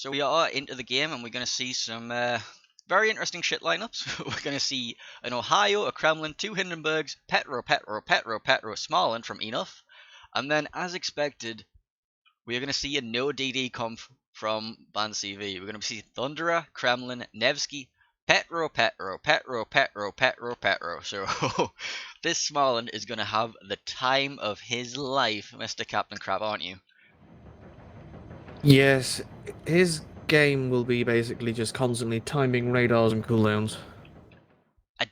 So we are into the game, and we're going to see some very interesting shit lineups. We're going to see an Ohio, a Kremlin, two Hindenburgs, Petro, Smalland from Enough. And then, as expected, we are going to see a no DD comp from Ban CV. We're going to see Thunderer, Kremlin, Nevsky, Petro. So this Smalland is going to have the time of his life, Mr. Captain Crab, aren't you? Yes, his game will be basically just constantly timing radars and cooldowns. I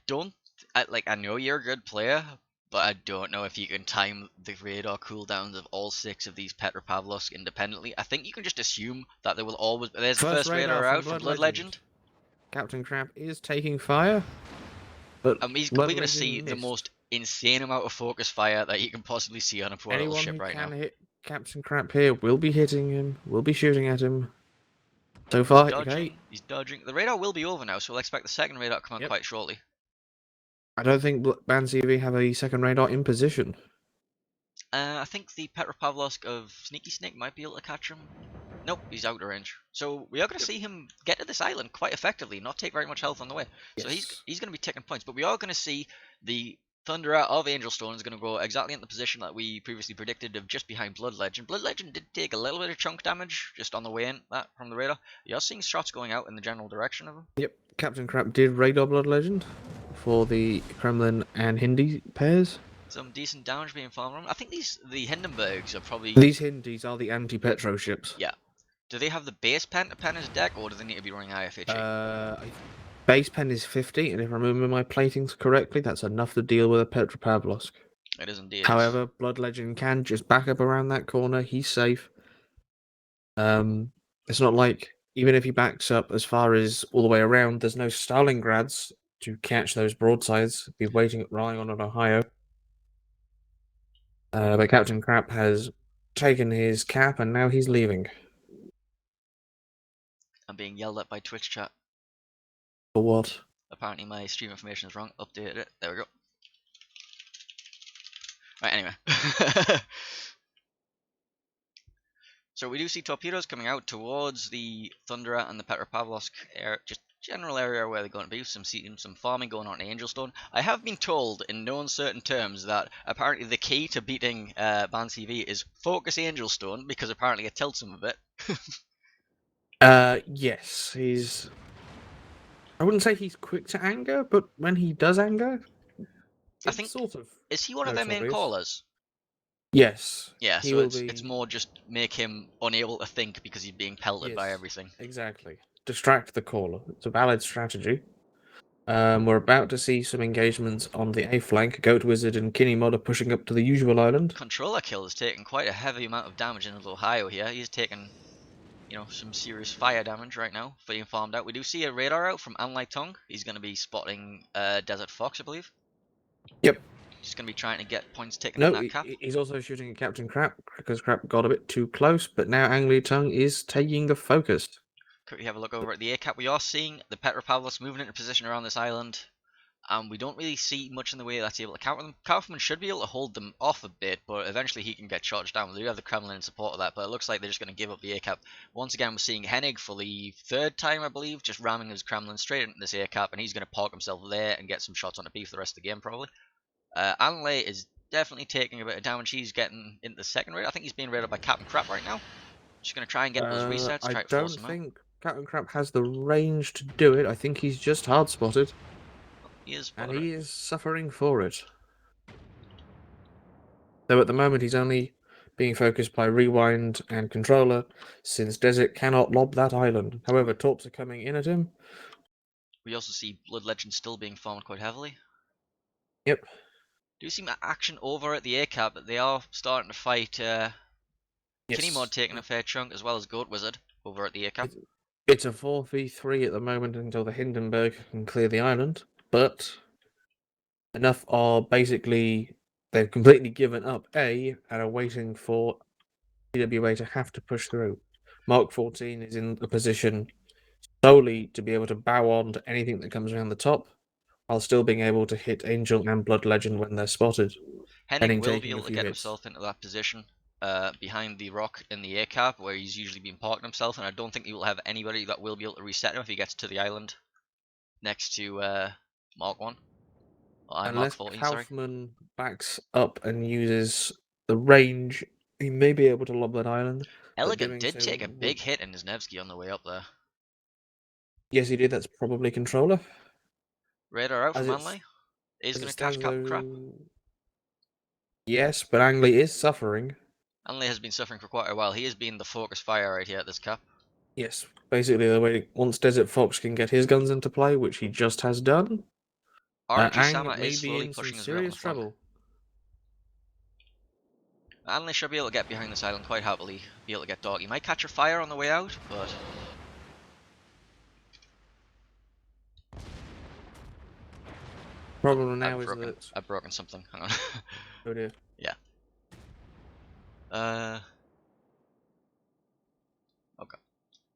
know you're a good player, but I don't know if you can time the radar cooldowns of all 6 of these Petropavlovsk independently. I think you can just assume that there will always. There's the first radar out from Blood Legend. Captain Crab is taking fire, but And we're going to see the most insane amount of focus fire that you can possibly see on a poor little ship right now. Anyone who can hit Captain Crab here will be hitting him, will be shooting at him. So far, okay. He's dodging. The radar will be over now, so we'll expect the second radar to come out quite shortly. I don't think Ban CV have a second radar in position. I think the Petropavlovsk of Sneaky Snake might be able to catch him. Nope, he's out of range. So we are going to see him get to this island quite effectively, not take very much health on the way. Yes. So he's going to be taking points. But we are going to see the Thunderer of Angel Stone is going to go exactly in the position that we previously predicted of just behind Blood Legend. Blood Legend did take a little bit of chunk damage just on the way in that from the radar. You are seeing shots going out in the general direction of him. Yep, Captain Crab did radar Blood Legend for the Kremlin and Hindi pairs. Some decent damage being farmed on them. I think the Hindenburgs are probably... These Hindis are the anti-Petro ships. Yeah. Do they have the base pen to pen his deck, or do they need to be running IFHE? Base pen is 50, and if I remember my platings correctly, that's enough to deal with a Petropavlovsk. It is indeed. However, Blood Legend can just back up around that corner. He's safe. It's not like, even if he backs up as far as all the way around, there's no Stalingrads to catch those broadsides. Be relying on an Ohio. But Captain Crab has taken his cap, and now he's leaving. I'm being yelled at by Twitch chat. For what? Apparently my stream information is wrong. Updated it. There we go. Right, anyway. So we do see torpedoes coming out towards the Thunderer and the Petropavlovsk just general area where they're going to be. Some farming going on in Angelstone. I have been told in no uncertain terms that apparently the key to beating Ban CV is focus Angelstone, because apparently it tilts him a bit. Yes, he's... I wouldn't say he's quick to anger, but when he does anger, I think sort of. Is he one of their main callers? Yes. Yeah, so it's more just make him unable to think because he's being pelted by everything. Exactly. Distract the caller. It's a valid strategy. We're about to see some engagements on the A flank. Goat Wizard and Kinney Mod are pushing up to the usual island. Controller Kill is taking quite a heavy amount of damage in Ohio here. He's taking, some serious fire damage right now, being farmed out. We do see a radar out from Anlai Tung. He's going to be spotting Desert Fox, I believe. Yep. He's going to be trying to get points taken on that cap. He's also shooting at Captain Crab, because Crab got a bit too close, but now Anlai Tung is taking the focus. Quickly have a look over at the A cap. We are seeing the Petropavlovsk moving into position around this island. We don't really see much in the way that's able to counter them. Kaufman should be able to hold them off a bit, but eventually he can get charged down. We do have the Kremlin in support of that, but it looks like they're just going to give up the A-cap. Once again, we're seeing Hennig for the 3rd time, I believe, just ramming his Kremlin straight into this A-cap, and he's going to park himself there and get some shots on the B for the rest of the game, probably. Anlay is definitely taking a bit of damage. He's getting into the second raid. I think he's being raided by Captain Crab right now. Just going to try and get those resets. I don't think Captain Crab has the range to do it. I think he's just hard spotted. He is, and he is suffering for it. Though at the moment he's only being focused by Rewind and Controller, since Desert cannot lob that island. However, torps are coming in at him. We also see Blood Legend still being farmed quite heavily. Yep. Do you see action over at the A-cap? They are starting to fight Kinney Mod taking a fair chunk, as well as Goat Wizard over at the A-cap. It's a 4v3 at the moment until the Hindenburg can clear the island. But enough are basically, they've completely given up A and are waiting for TWA to have to push through. Mark 14 is in a position solely to be able to bow on to anything that comes around the top, while still being able to hit Angel and Blood Legend when they're spotted. Hennig will be able to get himself into that position. behind the rock in the air cap where he's usually been parking himself, and I don't think he will have anybody that will be able to reset him if he gets to the island next to Mark 1. Or Mark Unless 14, sorry. Kaufman backs up and uses the range, he may be able to lob that island, but Elegant doing did so take a would. big hit in his Nevsky on the way up there. Yes, he did. That's probably controller. Radar out As from it's Manley. Is as it going to catch stands Captain Crap. though, yes, but Angley is suffering. Manley has been suffering for quite a while. He has been the focus fire right here at this cap. Yes, basically the way once Desert Fox can get his guns into play, which he just has done, RNG Ang Sama may is be slowly in some pushing his way up on serious the flank. trouble. Manley should be able to get behind this island quite happily, be able to get dog. He might catch a fire on the way out, but Problem now is that I've broken something. Hang on. oh dear. Yeah. Okay.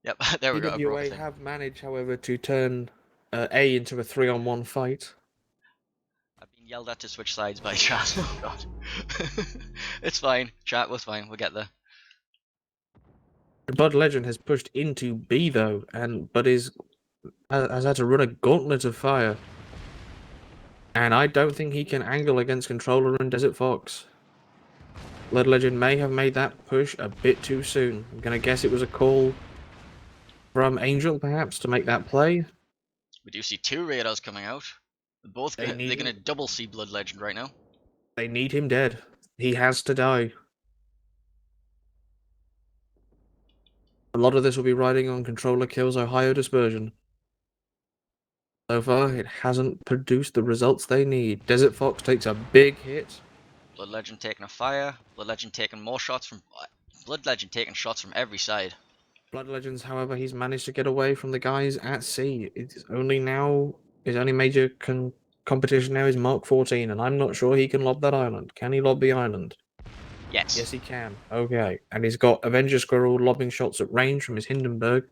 Yep, there we go, I broke a TWA thing. have managed, however, to turn A into a 3-on-1 fight. I've been yelled at to switch sides by chat. Oh god. It's fine. Chat was fine, we'll get there. Bud Legend has pushed into B though, and Bud has had to run a gauntlet of fire. And I don't think he can angle against Controller and Desert Fox. Blood Legend may have made that push a bit too soon. I'm gonna guess it was a call from Angel, perhaps, to make that play. We do see two radars coming out. They're gonna double see Blood Legend right now. They need him dead. He has to die. A lot of this will be riding on Controller kills Ohio Dispersion. So far, it hasn't produced the results they need. Desert Fox takes a big hit. Blood Legend taking a fire. Blood Legend taking more shots from. Blood Legend taking shots from every side. Blood Legends, however, he's managed to get away from the guys at sea. It's only now his only major competition now is Mark 14, and I'm not sure he can lob that island. Can he lob the island? Yes. Yes, he can. Okay, and he's got Avenger Squirrel lobbing shots at range from his Hindenburg.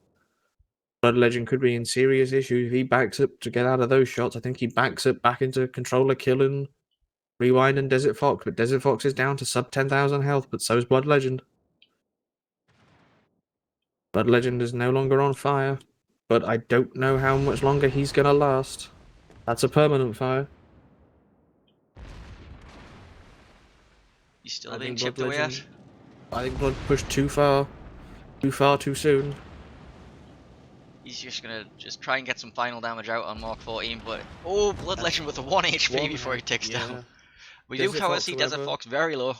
Blood Legend could be in serious issues if he backs up to get out of those shots. I think he backs up back into Controller killing Rewind and Desert Fox, but Desert Fox is down to sub 10,000 health, but so is Blood Legend. Blood Legend is no longer on fire, but I don't know how much longer he's gonna last. That's a permanent fire. He's still I being think chipped Blood away Legend. at. I think Blood pushed too far, too soon. He's just gonna try and get some final damage out on Mark 14, but oh, Blood Legend with a 1 HP before he ticks down. We do, however, see Desert Fox very low.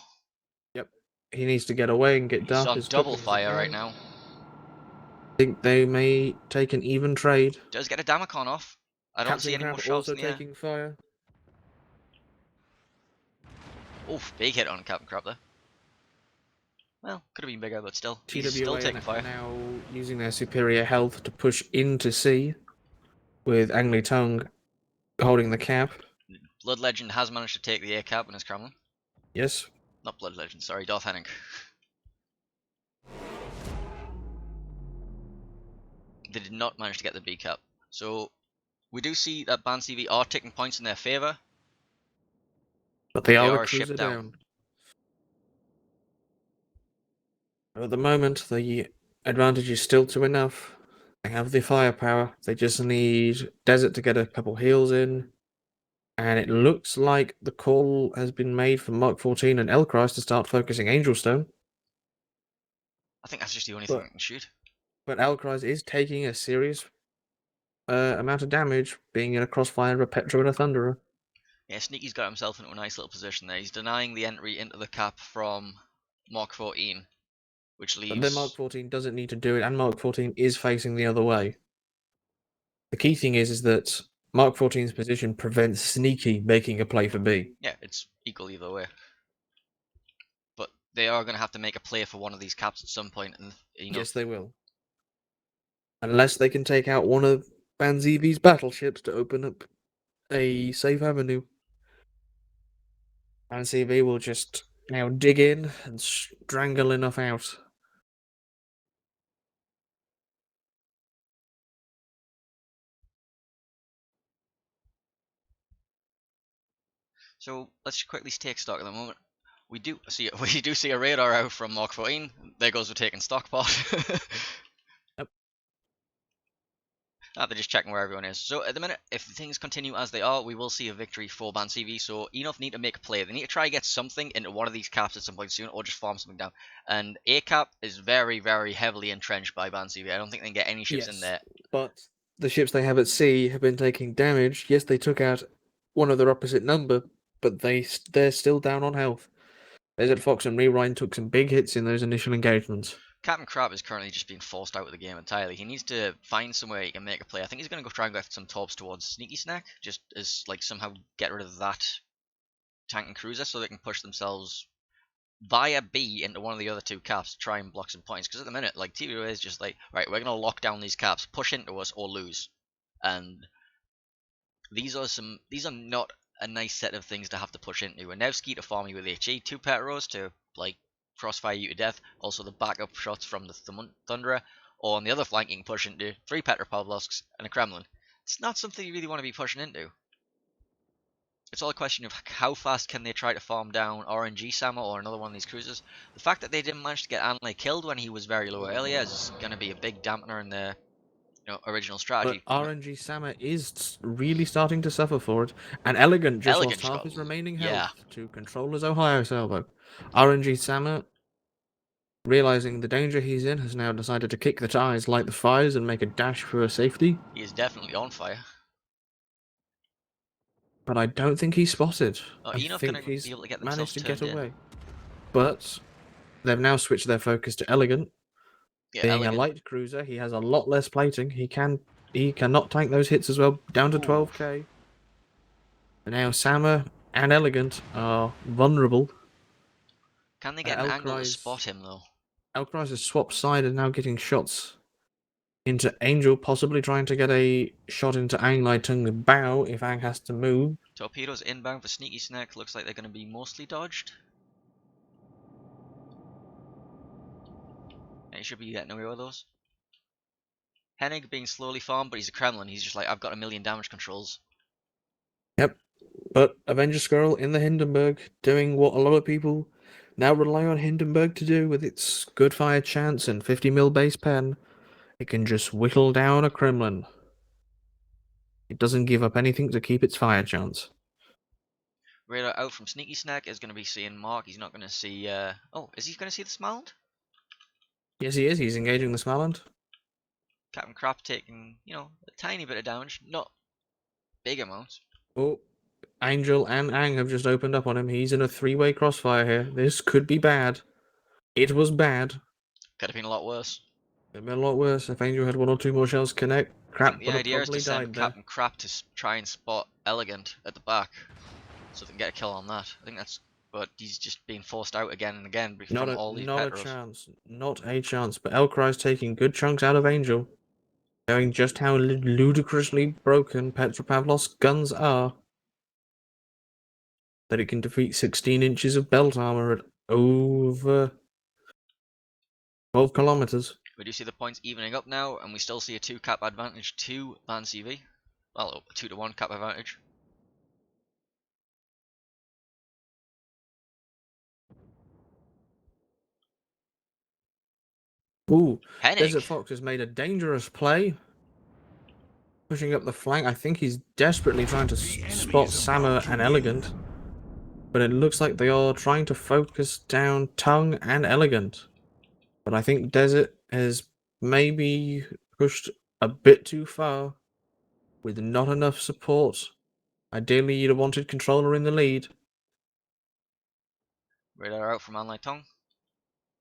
Yep. He needs to get away and get He's dark on as double quickly as he fire right can. now. I think they may take an even trade. Does get a Damacon off. I don't see Captain any more Crab shots also in the air. taking fire. Oof, big hit on Captain Crab there. Well, could have been bigger, but still. He's TWA still taking fire. now using their superior health to push into C, with Ang Lee Tung holding the cap. Blood Legend has managed to take the air cap in his Kremlin. Yes. Not Blood Legend, sorry, Darth Henning. They did not manage to get the B cap. So, we do see that Band CV are taking points in their favour. But they are a shipped cruiser down. down. At the moment, the advantage is still to enough. They have the firepower. They just need Desert to get a couple heals in. And it looks like the call has been made for Mark 14 and Elchrist to start focusing Angel Stone. I think that's just the only thing I can shoot. But Elchrist is taking a serious amount of damage, being in a crossfire of a Petra and a Thunderer. Yeah, Sneaky's got himself into a nice little position there. He's denying the entry into the cap from Mark 14, which leaves... But then Mark 14 doesn't need to do it, and Mark 14 is facing the other way. The key thing is that Mark 14's position prevents Sneaky making a play for B. Yeah, it's equal either way. But they are going to have to make a play for one of these caps at some point, and Yes, they will. Unless they can take out one of Banzivi's battleships to open up a safe avenue. Banzivi will just now dig in and strangle enough out. So let's quickly take stock at the moment. We do see a radar out from Mark 14. There goes the taking stock pot. Yep. They're just checking where everyone is. So at the minute, if things continue as they are, we will see a victory for Ban CV. So Enough need to make a play. They need to try to get something into one of these caps at some point soon, or just farm something down. And A cap is very, very heavily entrenched by Ban CV. I don't think they can get any ships in Yes, there. but the ships they have at sea have been taking damage. Yes, they took out one of their opposite number, but they're still down on health. Desert Fox and Rewind took some big hits in those initial engagements. Captain Crab is currently just being forced out of the game entirely. He needs to find somewhere he can make a play. I think he's going to go try and get some torps towards Sneaky Snack, just as like somehow get rid of that tank and cruiser so they can push themselves via B into one of the other two caps to try and block some points. Because at the minute, like TWA is just like, right, we're going to lock down these caps, push into us or lose. And these are not a nice set of things to have to push into. And now Skeeter farming with HE, 2 Petros to like crossfire you to death. Also the backup shots from the Thunderer. Or on the other flank you can push into 3 Petropavlovsks and a Kremlin. It's not something you really want to be pushing into. It's all a question of how fast can they try to farm down RNG Sama or another one of these cruisers. The fact that they didn't manage to get Anley killed when he was very low earlier is going to be a big dampener in their original strategy. But RNG Sama is really starting to suffer for it, and Elegant just Elegant lost just half got, his remaining yeah, health to Controller's Ohio Salvo. RNG Sama, realizing the danger he's in, has now decided to kick the tires, light the fires, and make a dash for safety. he is definitely on fire. But I don't think he's spotted. I Enough think going to be he's able to get themselves managed to get turned in. away. But they've now switched their focus to Elegant. Yeah, Being a Elegant. light cruiser, he has a lot less plating. He cannot tank those hits as well, down to Ooh. 12k. And now Sama and Elegant are vulnerable. Can they get an angle to Elcry's spot him though? has swapped side and now getting shots into Angel, possibly trying to get a shot into Ang Lai Tung's bow if Ang has to move. Torpedoes inbound for Sneaky Snack. Looks like they're going to be mostly dodged. He should be getting away with those. Hennig being slowly farmed, but he's a Kremlin. He's just like, I've got a million damage controls. Yep. But Avenger Squirrel in the Hindenburg doing what a lot of people now rely on Hindenburg to do with its good fire chance and 50mm base pen. It can just whittle down a Kremlin. It doesn't give up anything to keep its fire chance. Radar out from Sneaky Snack is going to be seeing Mark. He's not going to see. Oh, is he going to see the Smalland? Yes, he is. He's engaging the Smalland. Captain Crap taking, a tiny bit of damage. Not big amounts. Oh, Angel and Ang have just opened up on him. He's in a three-way crossfire here. This could be bad. It was bad. Could have been a lot worse. It'd been a lot worse if Angel had one or two more shells connect. I think Crap the would have idea is to probably send died there. Captain Crap to try and spot Elegant at the back, so they can get a kill on that. I think that's. But he's just being forced out again and again from all these Not a Petros. chance. Not a chance. But Elcry's taking good chunks out of Angel. Showing just how ludicrously broken Petropavlov's guns are. That it can defeat 16 inches of belt armor at over 12 kilometers. We do see the points evening up now, and we still see a 2-cap advantage to Ban CV. Well, a 2-to-1 cap advantage. Ooh, Hennig! Desert Fox has made a dangerous play. Pushing up the flank. I think he's desperately trying to spot Sama and Elegant. But it looks like they are trying to focus down Tongue and Elegant. But I think Desert has maybe pushed a bit too far with not enough support. Ideally, you'd have wanted Controller in the lead. Radar out from Anlai Tong.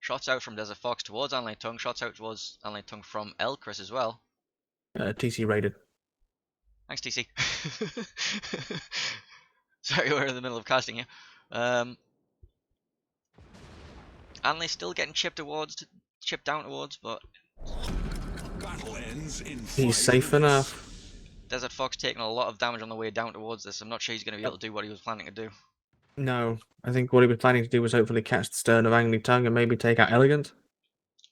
Shots out from Desert Fox towards Anlai Tong. Shots out towards Anlai Tong from Elcris as well. TC raided. Thanks, TC. Sorry, we're in the middle of casting here. Anlai's still getting chipped down towards, but He's safe enough. Desert Fox taking a lot of damage on the way down towards this. I'm not sure he's going to be able to do what he was planning to do. No, I think what he was planning to do was hopefully catch the stern of Angry Tongue and maybe take out Elegant.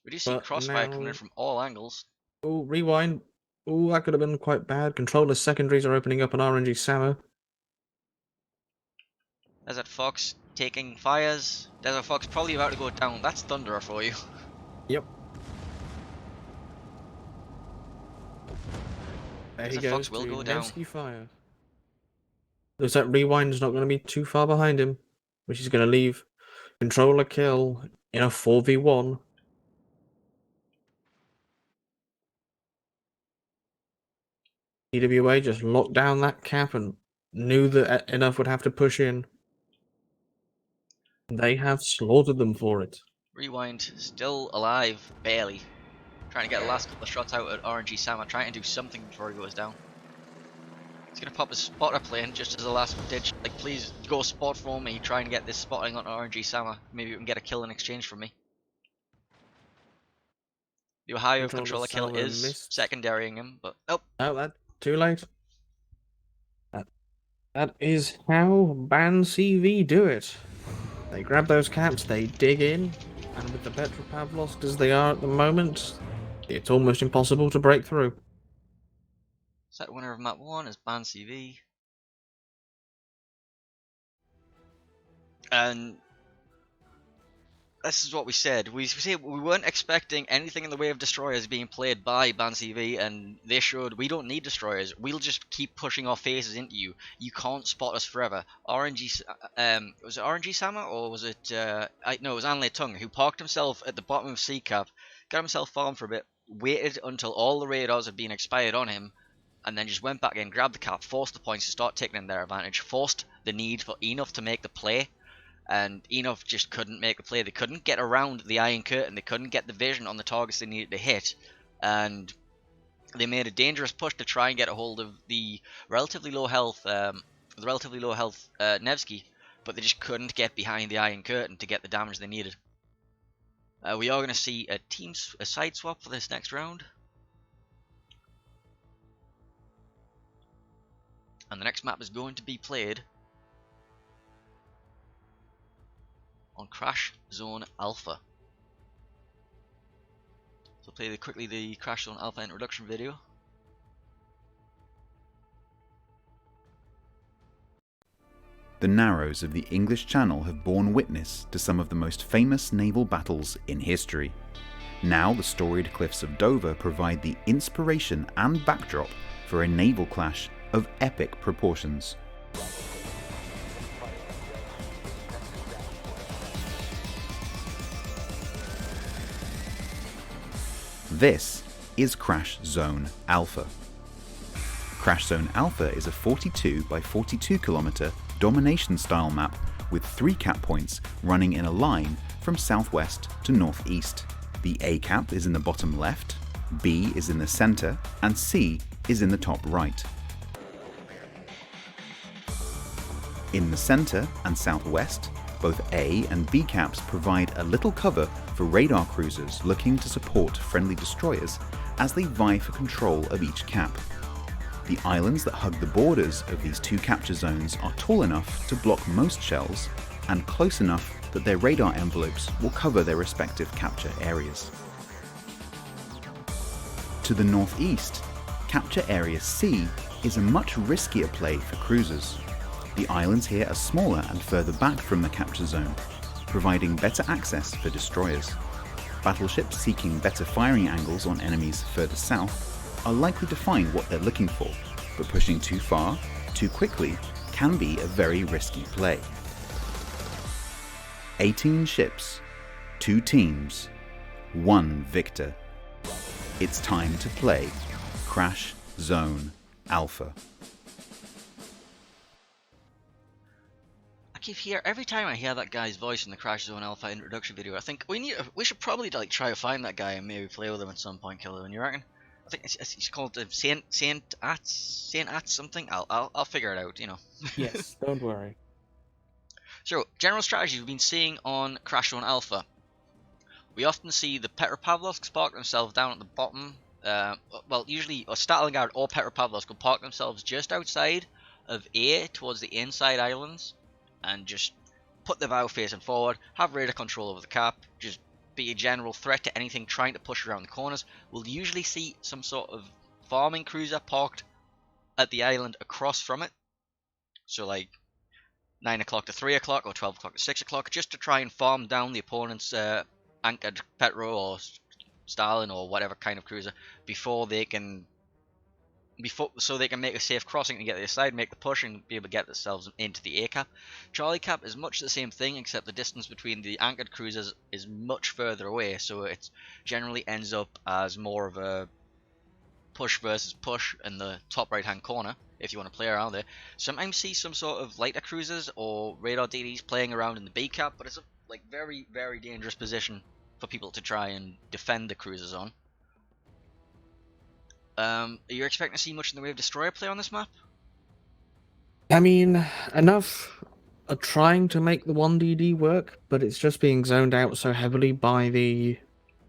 We do see crossfire coming in from all angles. Oh, rewind. Oh, that could have been quite bad. Controller's secondaries are opening up on RNG Sama. Desert Fox taking fires. Desert Fox probably about to go down. That's Thunderer for you. Yep. There he Desert goes Fox will to go down. Nevsky Fire. Looks like Rewind's not going to be too far behind him, which is going to leave Controller Kill in a 4v1. TWA just locked down that cap and knew that enough would have to push in. They have slaughtered them for it. Rewind still alive, barely. Trying to get the last couple of shots out at RNG Sama, trying to do something before he goes down. He's gonna pop his spotter plane just as a last ditch. Like, please go spot for me, trying to get this spotting on RNG Sama. Maybe you can get a kill in exchange from me. The Ohio controller kill Sama is missed. secondarying him, but nope. Oh, that too late. That is how Ban CV do it. They grab those caps, they dig in, and with the Petropavlovsk as they are at the moment, it's almost impossible to break through. Set winner of map 1 is Ban CV. And this is what we said. We weren't expecting anything in the way of destroyers being played by Ban CV, and they showed we don't need destroyers. We'll just keep pushing our faces into you. You can't spot us forever. RNG, was it RNG Sama or was it? No, it was Anle Tung who parked himself at the bottom of C cap, got himself farmed for a bit, waited until all the radars had been expired on him, and then just went back in, grabbed the cap, forced the points to start taking in their advantage, forced the need for Enough to make the play. And Enough just couldn't make the play. They couldn't get around the Iron Curtain. They couldn't get the vision on the targets they needed to hit. And they made a dangerous push to try and get a hold of the relatively low health, Nevsky, but they just couldn't get behind the Iron Curtain to get the damage they needed. We are going to see a side swap for this next round. And the next map is going to be played on Crash Zone Alpha. So play quickly the Crash Zone Alpha introduction video. The Narrows of the English Channel have borne witness to some of the most famous naval battles in history. Now the storied cliffs of Dover provide the inspiration and backdrop for a naval clash of epic proportions. This is Crash Zone Alpha. Crash Zone Alpha is a 42 by 42 kilometer domination style map with 3 cap points running in a line from southwest to northeast. The A cap is in the bottom left, B is in the center, and C is in the top right. In the center and southwest, both A and B caps provide a little cover for radar cruisers looking to support friendly destroyers as they vie for control of each cap. The islands that hug the borders of these two capture zones are tall enough to block most shells and close enough that their radar envelopes will cover their respective capture areas. To the northeast, Capture Area C is a much riskier play for cruisers. The islands here are smaller and further back from the capture zone, providing better access for destroyers. Battleships seeking better firing angles on enemies further south are likely to find what they're looking for, but pushing too far, too quickly, can be a very risky play. 18 ships, 2 teams, 1 victor. It's time to play Crash Zone Alpha. Every time I hear that guy's voice in the Crash Zone Alpha introduction video, I think we should probably like try to find that guy and maybe play with him at some point, Killerbin. You reckon? I think it's called Saint Ats something. I'll figure it out. You know. Yes, don't worry. So general strategy we've been seeing on Crash Zone Alpha. We often see the Petropavlovsk park themselves down at the bottom. Well, usually Stalingrad or Petropavlovsk will park themselves just outside of A towards the inside islands, and just put the bow facing forward, have radar control over the cap, just be a general threat to anything trying to push around the corners. We'll usually see some sort of farming cruiser parked at the island across from it. So like 9 o'clock to 3 o'clock or 12 o'clock to 6 o'clock, just to try and farm down the opponent's anchored Petro or Stalin or whatever kind of cruiser so they can make a safe crossing and get to the side, make the push, and be able to get themselves into the A cap. Charlie cap is much the same thing, except the distance between the anchored cruisers is much further away, so it generally ends up as more of a push versus push in the top right hand corner if you want to play around there. Sometimes see some sort of lighter cruisers or radar DDs playing around in the B cap, but it's a very, very dangerous position for people to try and defend the cruisers on. Are you expecting to see much in the way of destroyer play on this map? I mean, enough are trying to make the 1DD work, but it's just being zoned out so heavily by the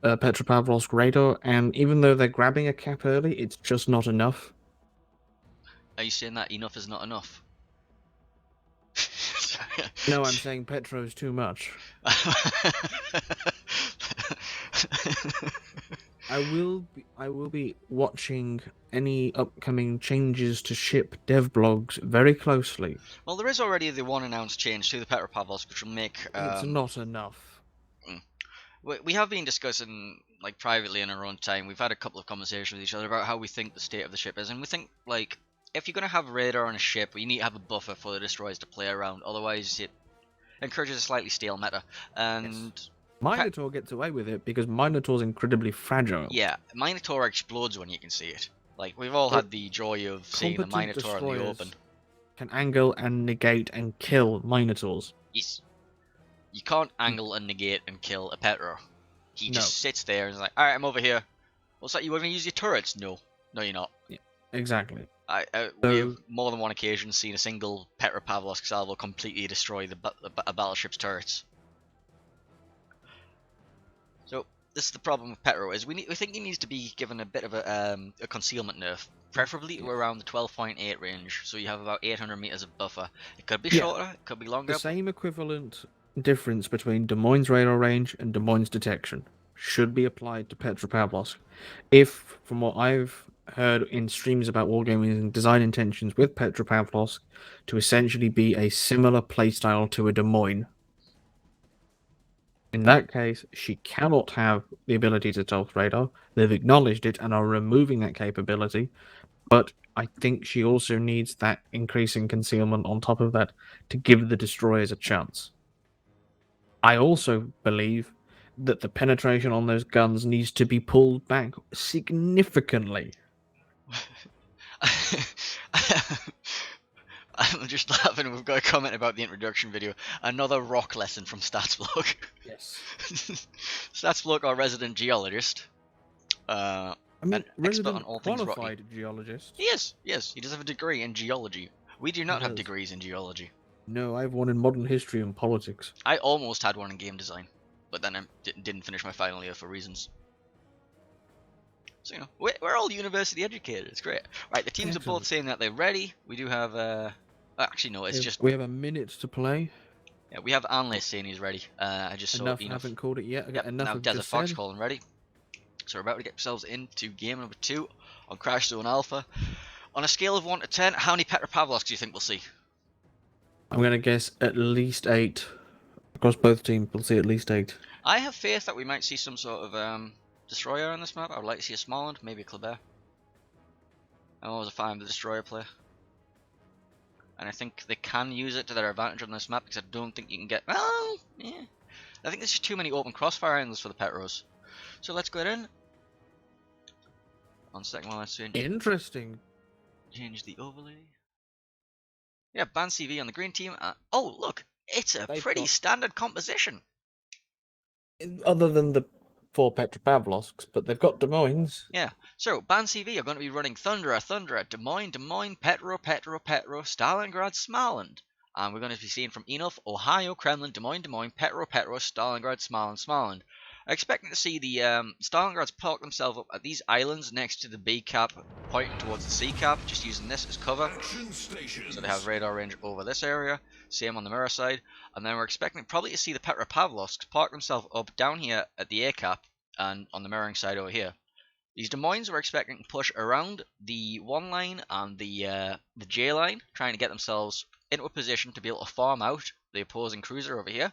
Petropavlovsk radar, and even though they're grabbing a cap early, it's just not enough. Are you saying that enough is not enough? No, I'm saying Petro's too much. I will be watching any upcoming changes to ship dev blogs very closely. Well, there is already the one announced change to the Petropavlovsk, which will make It's not enough. We have been discussing privately in our own time. We've had a couple of conversations with each other about how we think the state of the ship is, and we think if you're going to have a radar on a ship, you need to have a buffer for the destroyers to play around. Otherwise, it encourages a slightly stale meta. And yes. Minotaur gets away with it because Minotaur's incredibly fragile. Yeah, Minotaur explodes when you can see it. We've all had the joy of seeing the Minotaur in the open. Can angle and negate and kill Minotaurs. Yes. You can't angle and negate and kill a Petro. He just sits there and is like, alright, I'm over here. What's that, you want to use your turrets? No. No, you're not. Yeah, exactly. We have more than one occasion seen a single Petropavlovsk salvo completely destroy a battleship's turrets. So this is the problem with Petro, is we think he needs to be given a bit of a concealment nerf, preferably around the 12.8 range, so you have about 800 meters of buffer. It could be shorter, it could be longer. The same equivalent difference between Des Moines radar range and Des Moines detection should be applied to Petropavlovsk. If, from what I've heard in streams about wargaming and design intentions with Petropavlovsk, to essentially be a similar playstyle to a Des Moines. In that case, she cannot have the ability to stealth radar. They've acknowledged it and are removing that capability, but I think she also needs that increasing concealment on top of that to give the destroyers a chance. I also believe that the penetration on those guns needs to be pulled back significantly. I'm just laughing. We've got a comment about the introduction video. Another rock lesson from StatsBlock. Yes. StatsBlock, our resident geologist. I mean, resident qualified geologist. Yes, he does have a degree in geology. We do not have degrees in geology. No, I have one in modern history and politics. I almost had one in game design, but then I didn't finish my final year for reasons. So, we're all university educated. It's great. Right, the teams are both saying that they're ready. We do have, actually, no, it's just... We have a minute to play. Yeah, we have Anle saying he's ready. I just saw Enough haven't called it yet. Yep, now Desert Fox calling ready. So we're about to get ourselves into game number 2 on Crash Zone Alpha. On a scale of 1 to 10, how many Petropavlovsks do you think we'll see? I'm going to guess at least 8. Across both teams, we'll see at least 8. I have faith that we might see some sort of destroyer on this map. I would like to see a Smalland, maybe a Killerbin. I'm always a fan of the destroyer play. And I think they can use it to their advantage on this map, because I don't think you can get... Well, yeah. I think there's just too many open crossfire angles for the Petros. So let's go in. 1 second while I change. Interesting. Change the overlay. Yeah, Ban CV on the green team. Oh, look, it's a pretty standard composition. Other than the 4 Petropavlovsks, but they've got Des Moines. Yeah, so Ban CV are going to be running Thunderer, Des Moines, Petro, Stalingrad, Smalland. And we're going to be seeing from Enough, Ohio, Kremlin, Des Moines, Petro, Stalingrad, Smalland. I'm expecting to see the Stalingrads park themselves up at these islands next to the B cap, pointing towards the C cap, just using this as cover. So they have radar range over this area, same on the mirror side. And then we're expecting probably to see the Petropavlovsks park themselves up down here at the A cap and on the mirroring side over here. These Des Moines we're expecting to push around the 1 line and the J line, trying to get themselves into a position to be able to farm out the opposing cruiser over here.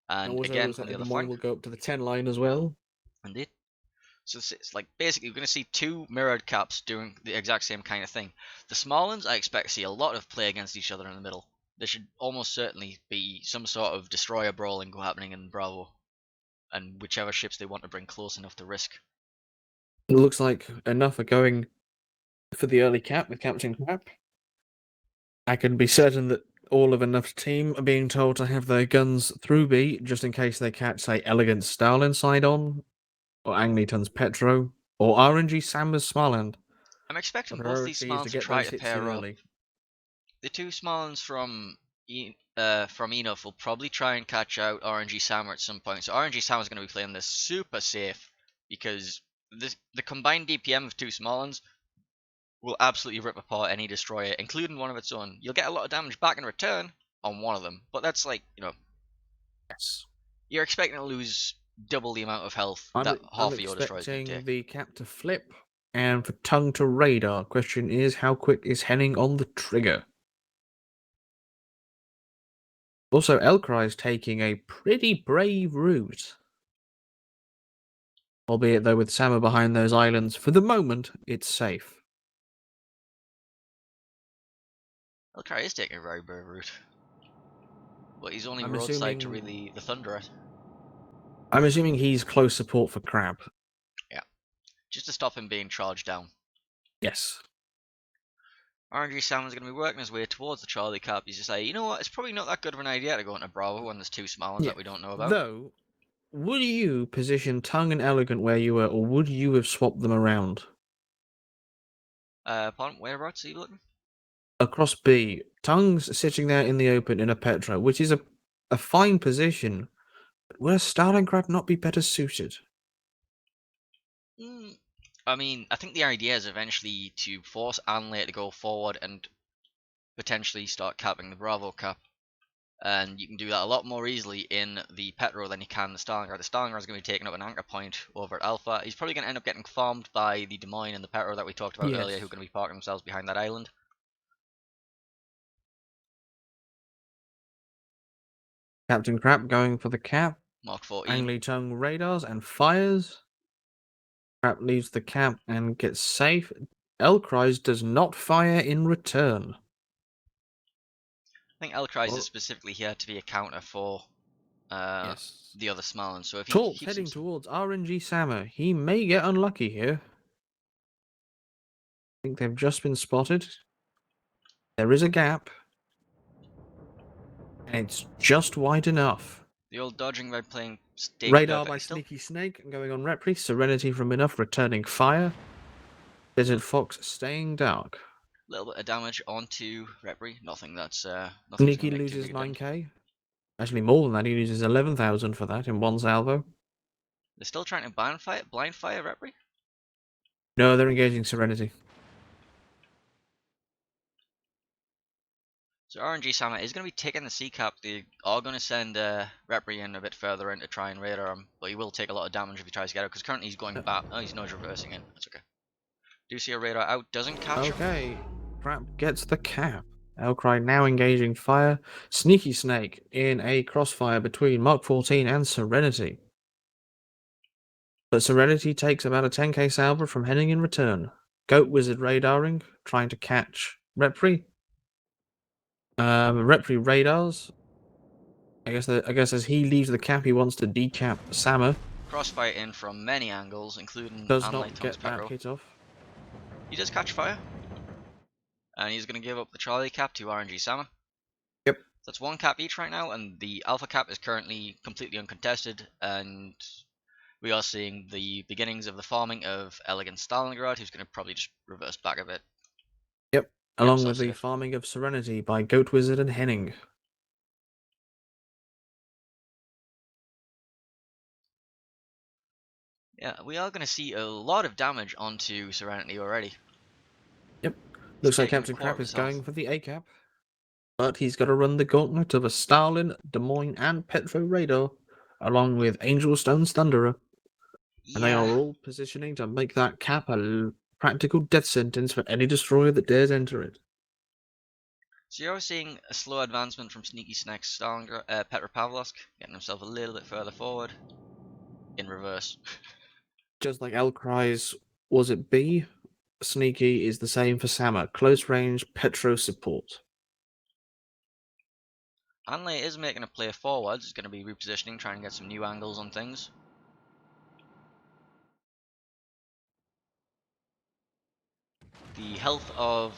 And also, again, looks on like the other the flank. will go up to the 10 line as well. Indeed. So it's like basically we're going to see two mirrored caps doing the exact same kind of thing. The small ones, I expect to see a lot of play against each other in the middle. There should almost certainly be some sort of destroyer brawling happening in Bravo, and whichever ships they want to bring close enough to risk. It looks like enough are going for the early cap with Captain Crap. I can be certain that all of Enough's team are being told to have their guns through B, just in case they catch, say, Elegant Stalin side on, or Angleton's Petro, or RNG Sambas Smarland. I'm expecting The both these priority is to Smalls to get try those to hits in pair up. early. The two Smallens from Enough will probably try and catch out RNG Sammer at some point. So RNG Sammer's going to be playing this super safe because the combined DPM of two Smallens will absolutely rip apart any destroyer, including one of its own. You'll get a lot of damage back in return on one of them, but that's like, Yes. you're expecting to lose double the amount of health I'm that half of your destroyers can expecting take. the cap to flip, and for tongue to radar. Question is, how quick is Henning on the trigger? Also, Elcry is taking a pretty brave route. Albeit, though, with Sammer behind those islands, for the moment, it's safe. Elcry is taking a very brave route. But he's only I'm roadside to assuming- really the Thunderer. I'm assuming he's close support for Crab. Yeah. Just to stop him being charged down. Yes. RNG Salmon's going to be working his way towards the Charlie Cap. He's just like, you know what, it's probably not that good of an idea to go into Bravo when there's two small ones that we don't know about. Though, would you position Tongue and Elegant where you were, or would you have swapped them around? Pardon, whereabouts are you looking? Across B, Tongue's sitting there in the open in a Petra, which is a fine position. But would a Starling Crab not be better suited? I mean, I think the idea is eventually to force Anley to go forward and potentially start capping the Bravo Cap. And you can do that a lot more easily in the Petro than you can the Stalingrad. The Stalingrad is going to be taking up an anchor point over at Alpha. He's probably going to end up getting farmed by the Des Moines and the Petro that we talked about earlier, who are going to be parking themselves behind that island. Captain Crab going for the cap. Mark 14. Angly Tongue radars and fires. Crab leaves the cap and gets safe. Elcries does not fire in return. I think Elcries is specifically here to be a counter for the other Smallen. So if he Torps keeps heading towards RNG Sammer. He may get unlucky here. I think they've just been spotted. There is a gap. And it's just wide enough. The old dodging by playing Radar by Sneaky Snake and going on Repri. Serenity from Enough returning fire. Desert Fox staying dark. A little bit of damage onto Repri. Nothing that's Sneaky loses 9k. Actually, more than that. He loses 11,000 for that in one salvo. They're still trying to blind fire Repri? No, they're engaging Serenity. So RNG Sama is going to be taking the C cap. They are going to send Repri in a bit further in to try and radar him, but he will take a lot of damage if he tries to get out, because currently he's going back. Oh, he's not reversing in. That's okay. Do see a radar out, doesn't catch him. Okay, Crap gets the cap. Elcry now engaging fire. Sneaky Snake in a crossfire between Mark 14 and Serenity. But Serenity takes about a 10k salvo from Henning in return. Goat Wizard radaring, trying to catch Repri. Repri radars. I guess as he leaves the cap, he wants to decap Sammer. Crossfire in from many angles, including Does Anlai not Tom's get that Petro. hit off. He does catch fire. And he's going to give up the Charlie cap to RNG Sama. Yep. That's one cap each right now, and the Alpha cap is currently completely uncontested, and we are seeing the beginnings of the farming of Elegant Stalingrad, who's going to probably just reverse back a bit. Yep. Along with the farming of Serenity by Goat Wizard and Henning. Yeah, we are going to see a lot of damage onto Serenity already. Yep. Looks like Captain Crap is going for the A cap. But he's got to run the gauntlet of a Stalin, Des Moines, and Petro radar, along with Angelstone's Thunderer. And they are all positioning to make that cap a practical death sentence for any destroyer that dares enter it. So you're seeing a slow advancement from Sneaky Snack's Petropavlovsk, getting himself a little bit further forward, in reverse. Just like Elcry's, was it B? Sneaky is the same for Sama. Close range Petro support. Hanley is making a play forwards. He's going to be repositioning, trying to get some new angles on things. The health of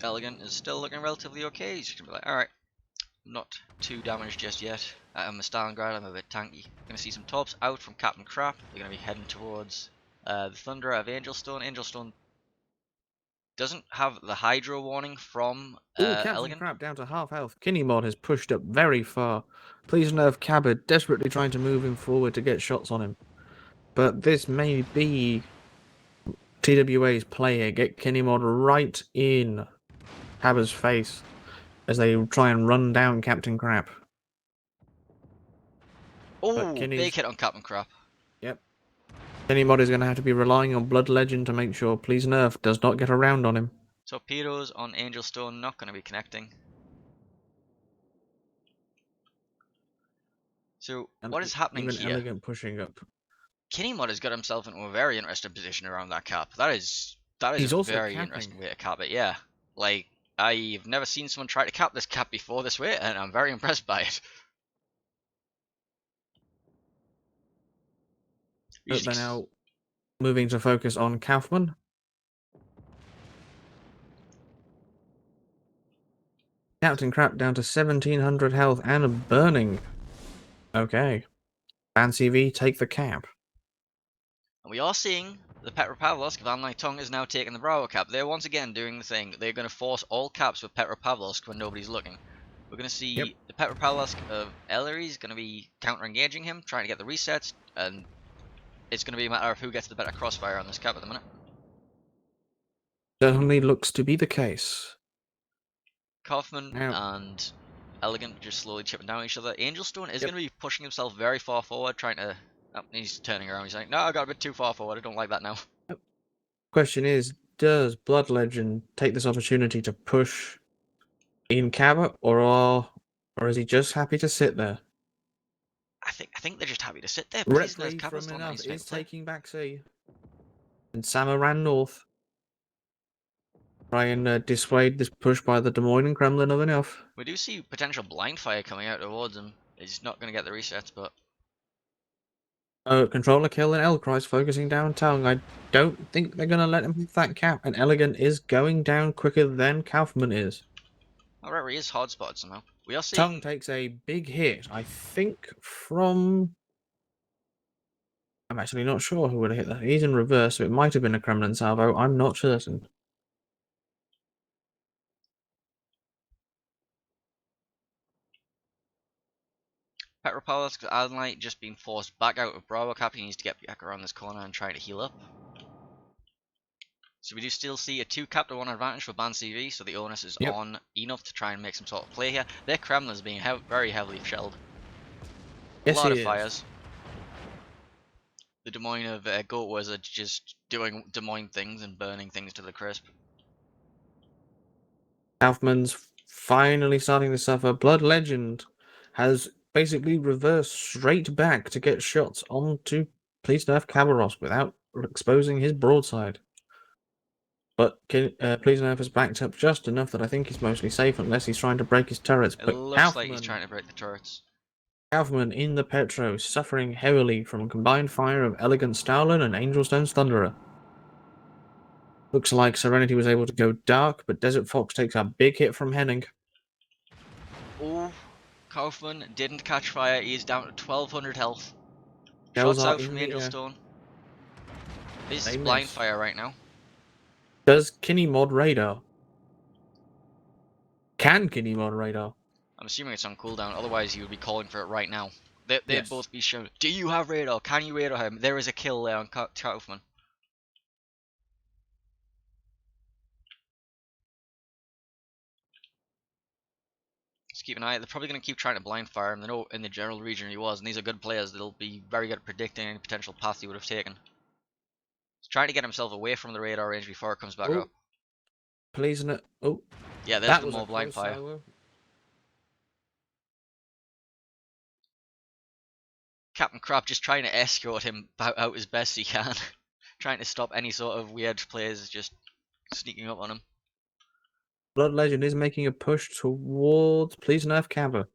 Elegant is still looking relatively okay. He's going to be like, alright, not too damaged just yet. I'm a Stalingrad, I'm a bit tanky. Going to see some torps out from Captain Crap. They're going to be heading towards the Thunderer of Angelstone. Angelstone doesn't have the Hydro warning from Ooh, Captain Elegant. Crap down to half health. Kinnymod has pushed up very far. Please nerve Cabot, desperately trying to move him forward to get shots on him. But this may be TWA's play here. Get Kinnymod right in Cabot's face as they try and run down Captain Crap. Oh, big hit on Captain Crap. Yep. Kinnymod is going to have to be relying on Blood Legend to make sure Please Nerf does not get around on him. Torpedoes on Angelstone not going to be connecting. So And what is happening even here? Elegant pushing up. Kinnymod has got himself into a very interesting position around that cap. That is He's a also very capping. interesting way to cap it. Yeah, like I've never seen someone try to cap this cap before this way, and I'm very impressed by it. But they're now moving to focus on Kaufman. Captain Crap down to 1700 health and burning. Okay. Fancy V, take the cap. And we are seeing the Petropavlovsk Van Tong is now taking the Bravo cap. They're once again doing the thing. They're going to force all caps with Petropavlovsk when nobody's looking. We're going to see the Petropavlovsk of Ellery is going to be counter-engaging him, trying to get the resets, and it's going to be a matter of who gets the better crossfire on this cap at the minute. Certainly looks to be the case. Kaufman and Elegant just slowly chipping down each other. Angelstone is going to be pushing himself very far forward, trying to... Oh, he's turning around. He's like, no, I got a bit too far forward. I don't like that now. Question is, does Blood Legend take this opportunity to push in Cabot, or is he just happy to sit there? I think they're just happy to sit there. Referee from enough is taking back C. And Sama ran north. Try and dissuade this push by the Des Moines and Kremlin of enough. We do see potential blind fire coming out towards him. He's not going to get the resets, but... Controller kill and Elcry's focusing downtown. I don't think they're going to let him hit that cap. And Elegant is going down quicker than Kaufman is. Alright, he is hard spotted somehow. We are seeing... Tongue takes a big hit, I think, from... I'm actually not sure who would have hit that. He's in reverse, so it might have been a Kremlin salvo. I'm not certain. Petropavlovsk Adonite just being forced back out of Bravo cap. He needs to get back around this corner and try to heal up. So we do still see a 2 cap to 1 advantage for Ban CV, so the onus is on enough to try and make some sort of play here. Their Kremlin's being very heavily shelled. Yes, a lot of fires. The Des Moines of Goatwas are just doing Des Moines things and burning things to the crisp. Kaufman's finally starting to suffer. Blood Legend has basically reversed straight back to get shots onto Please Nerf Cabaros without exposing his broadside. But Please Nerf has backed up just enough that I think he's mostly safe unless he's trying to break his turrets. It looks like he's trying to break the turrets. Kaufman in the Petro, suffering heavily from a combined fire of Elegant Stowlin and Angelstone's Thunderer. Looks like Serenity was able to go dark, but Desert Fox takes a big hit from Henning. Oh, Kaufman didn't catch fire. He's down to 1200 health. Shells Shots out from Angelstone. This is blind fire right now. Does Kinney mod radar? Can Kinney mod radar? I'm assuming it's on cooldown, otherwise he would be calling for it right now. They'd both be shown. Do you have radar? Can you radar him? There is a kill there on Kaufman. Just keep an eye. They're probably going to keep trying to blind fire him. They know in the general region he was, and these are good players. They'll be very good at predicting any potential path he would have taken. He's trying to get himself away from the radar range before it comes back up. Please no. Oh, Yeah, there's That the was a more blind close fire. salvo. Captain Crab just trying to escort him out as best he can. Trying to stop any sort of weird players just sneaking up on him. Blood Legend is making a push towards Please Nerf Cabba.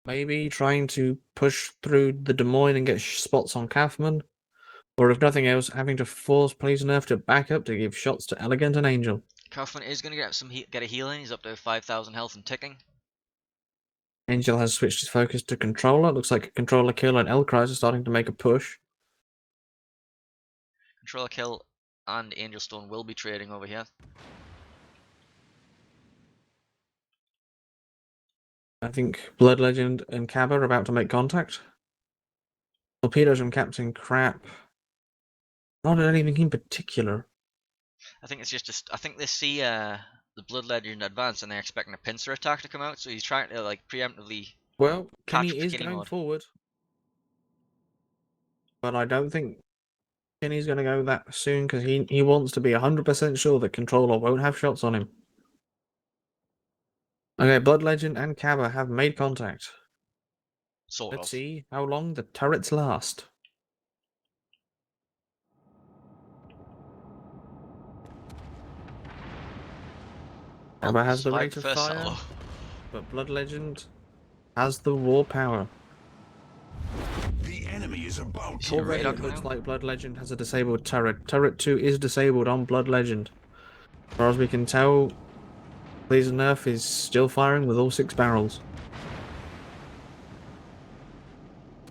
Maybe trying to push through the Des Moines and get spots on Kaufman. Or if nothing else, having to force Please Nerf to back up to give shots to Elegant and Angel. Kaufman is going to get a heal in. He's up to 5,000 health and ticking. Angel has switched his focus to Controller. Looks like a Controller kill and Elkrise are starting to make a push. Controller kill and Angel Stone will be trading over here. I think Blood Legend and Cabba are about to make contact. Torpedoes from Captain Crap. Not anything in particular. I think it's just I think they see the Blood Legend advance and they're expecting a pincer attack to come out, so he's trying to like preemptively Well, catch Kenny is Skinny going mode. forward. But I don't think Kenny's going to go that soon because he wants to be 100% sure that Controller won't have shots on him. Okay, Blood Legend and Cabba have made contact. Sort Let's of. see how long the turrets last. Cabba has the rate of first fire, salvo. but Blood Legend has the raw power. The enemy is about See the Already radar it coming looks out? like Blood Legend has a disabled turret. Turret 2 is disabled on Blood Legend. As far as we can tell, Please Nerf is still firing with all 6 barrels.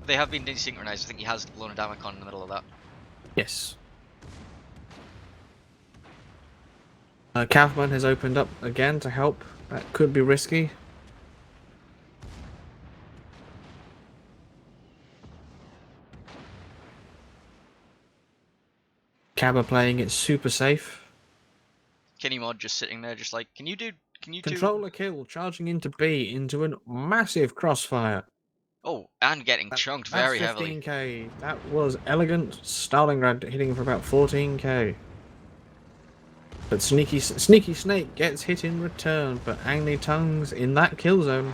They have been desynchronized. I think he has blown a Damacon in the middle of that. Yes. Kaufman has opened up again to help. That could be risky. Cabba playing it super safe. Kenny Mod just sitting there, just like, can you do? Controller kill, charging into B into a massive crossfire. Oh, and getting chunked That's very heavily. 15k. That was elegant. Stalingrad hitting for about 14k. But Sneaky Snake gets hit in return, but Angry Tongues in that kill zone.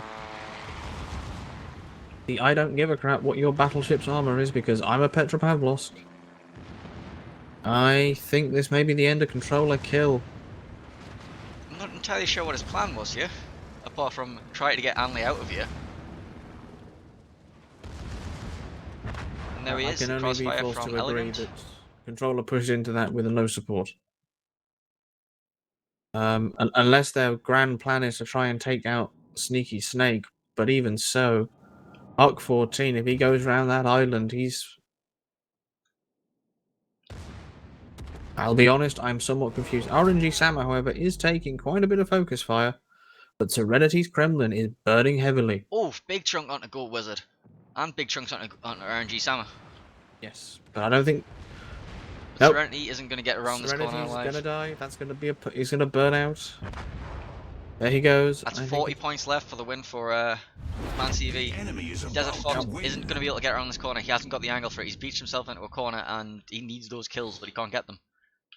See, I don't give a crap what your battleship's armor is because I'm a Petropavlovsk. I think this may be the end of Controller kill. I'm not entirely sure what his plan was here, apart from trying to get Anley out of here. And there he is, I can the only be crossfire forced from to agree Elegant. that Controller pushed into that with no support. Unless their grand plan is to try and take out Sneaky Snake, but even so, Arc 14, if he goes around that island, he's... I'll be honest, I'm somewhat confused. RNG Sama, however, is taking quite a bit of focus fire, but Serenity's Kremlin is burning heavily. Oh, big chunk onto Gold Wizard. And big chunks onto RNG Sama. Yes, but I don't think... But Nope. Serenity isn't going to get around this corner Serenity's alive. gonna die. That's gonna be he's gonna burn out. There he goes. That's I 40 think points left for the win for Man CV. enemy is Desert about Fox to win. isn't going to be able to get around this corner. He hasn't got the angle for it. He's beached himself into a corner and he needs those kills, but he can't get them.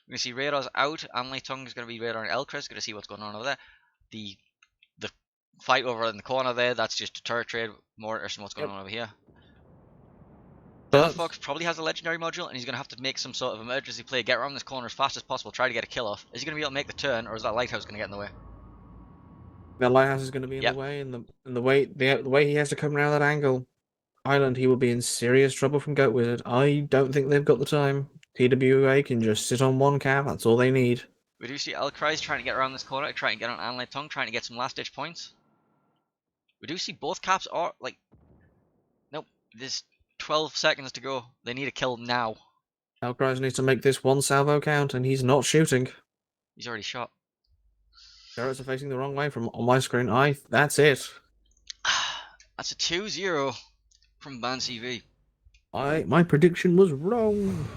We're going to see Radar's out. Anley Tongue is going to be Radar and Elchris. Going to see what's going on over there. The fight over in the corner there, that's just a turret trade. More interesting what's going on over here. Desert Fox probably has a legendary module and he's going to have to make some sort of emergency play, get around this corner as fast as possible, try to get a kill off. Is he going to be able to make the turn, or is that lighthouse going to get in the way? the lighthouse is going to be in the way, and the way he has to come around that angle island, he will be in serious trouble from Goat Wizard. I don't think they've got the time. TWA can just sit on one cap. That's all they need. We do see Elchris trying to get around this corner, trying to get on Anley Tongue, trying to get some last ditch points. We do see both caps are like, nope. There's 12 seconds to go. They need a kill now. Elkrise needs to make this one salvo count, and he's not shooting. He's already shot. Turrets are facing the wrong way from on my screen. That's it. That's a 2-0 from Ban CV. My prediction was wrong.